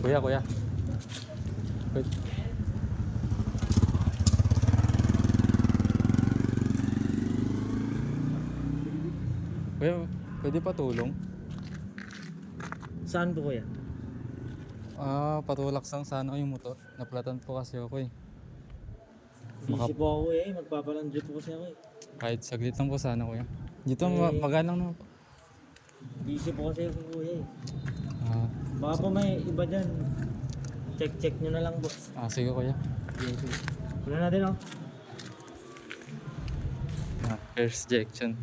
Kuya. Wait. Kuya, pwede pa tulong? Saan po kuya? Patulak sang sana yung motor. Naplatan po kasi ako eh. Busy po ako kuya eh. Magpapalandry po kasi ako eh. Kahit saglit lang po sana kuya. Dito, magaan lang naman po. Busy po kasi ako kuya eh. Ah, Baka po may iba dyan. Check nyo na lang po. sige kuya. Sige. Wala natin oh. First ejection.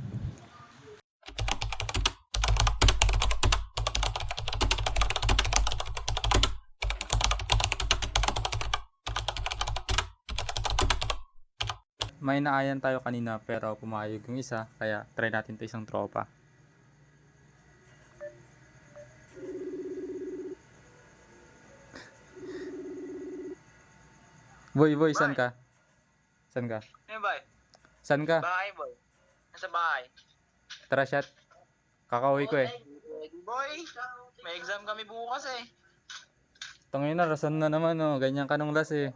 May naayan tayo kanina pero pumayag yung isa, kaya try natin to isang tropa. Boy, saan ka? Saan ka? Ano ba? Saan ka? Bahay, boy. Nasa bahay. Tara, shot. Kakauwi ko eh. Boy, may exam kami bukas eh. Tangina na, rason na naman oh. Ganyan ka nung last eh.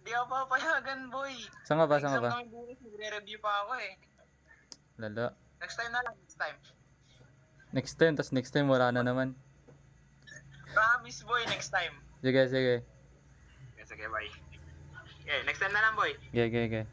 Di ako papayagan, boy. Saan ka ba? Exam kami bukas, nagre-review pa ako eh. Lala. Next time na lang, next time. Next time wala na naman. Promise, boy, next time. Sige. Sige, bye. Okay, next time na lang, boy. Sige.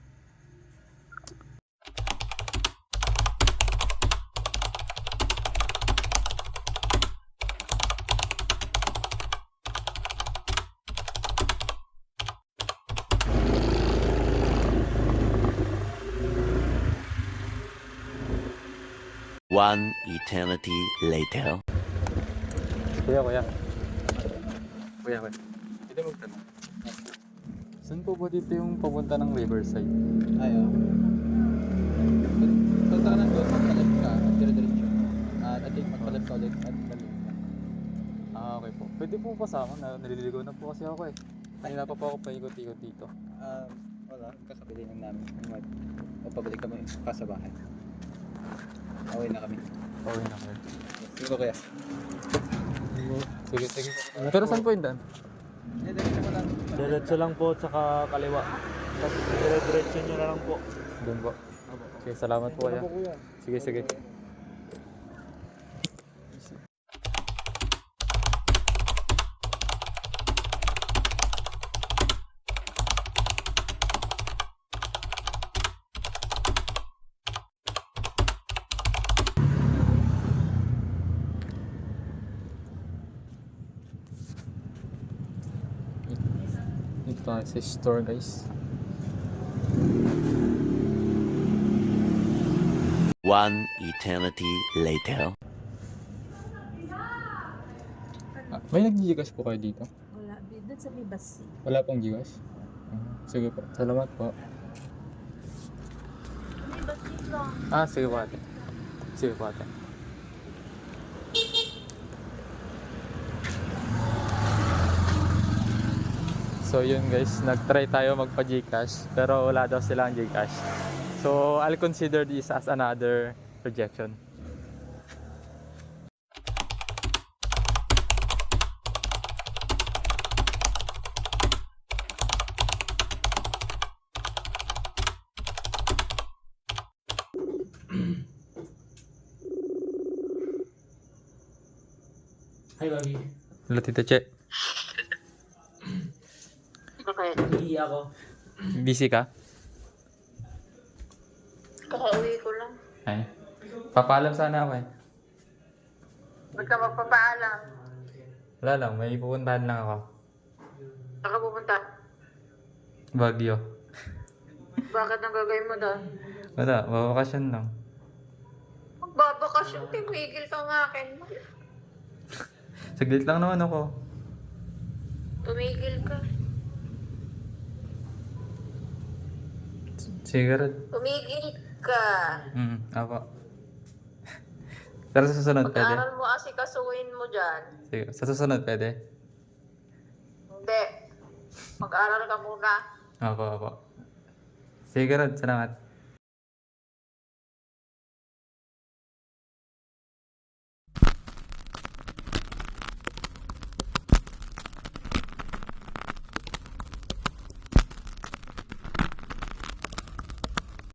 One eternity later. Kuya. Pwede magtanong. Saan po ba dito yung papunta ng Riverside? Ayaw. Punta ka lang doon, magpalit ka, at dire-diretso. At I think magpalit ka ulit at balik ka. Okay po. Pwede po pasama, naliligaw na po kasi ako eh. Kanina pa po ako paikot-ikot dito. Wala, kakabili lang namin. O pabalik kami pa sa bahay. Away na kami. Okay na kayo. Sige kuya. Sige. Pero saan po yung daan? Diretso ko lang. Diretso lang po at saka kaliwa. Tapos dire-diretso nyo na lang po. Doon po. Okay, salamat po kuya. Sige. Dito tayo sa store guys. One eternity later. May nag-Gcash po kayo dito? Wala, doon sa may basi. Wala pong Gcash? Sige po. Salamat po. May basi lang. Sige po ate. So yun guys, nag-try tayo magpa-Gcash pero wala daw silang Gcash. So I'll consider this as another rejection. Hi, Bobby. Hello Tito Che. Hindi ako. Busy ka? Kakauwi ko lang. Ay. Papaalam sana ako eh. Ba't ka magpapaalam? Wala lang, may pupuntahan lang ako. Saan ka pupunta? Baguio. Bakit ang gagawin mo doon? Wala, babakasyon lang. Magbabakasyon, tumigil ka nga akin. Saglit lang naman ako. Tumigil ka. Cigarette. Tumigil ka. Ako. Pero sa susunod pwede? Pag-aral mo asikasuhin mo dyan. Sige, sa susunod pwede? Hindi. Mag-aral ka muna. Ako. Cigarette, salamat.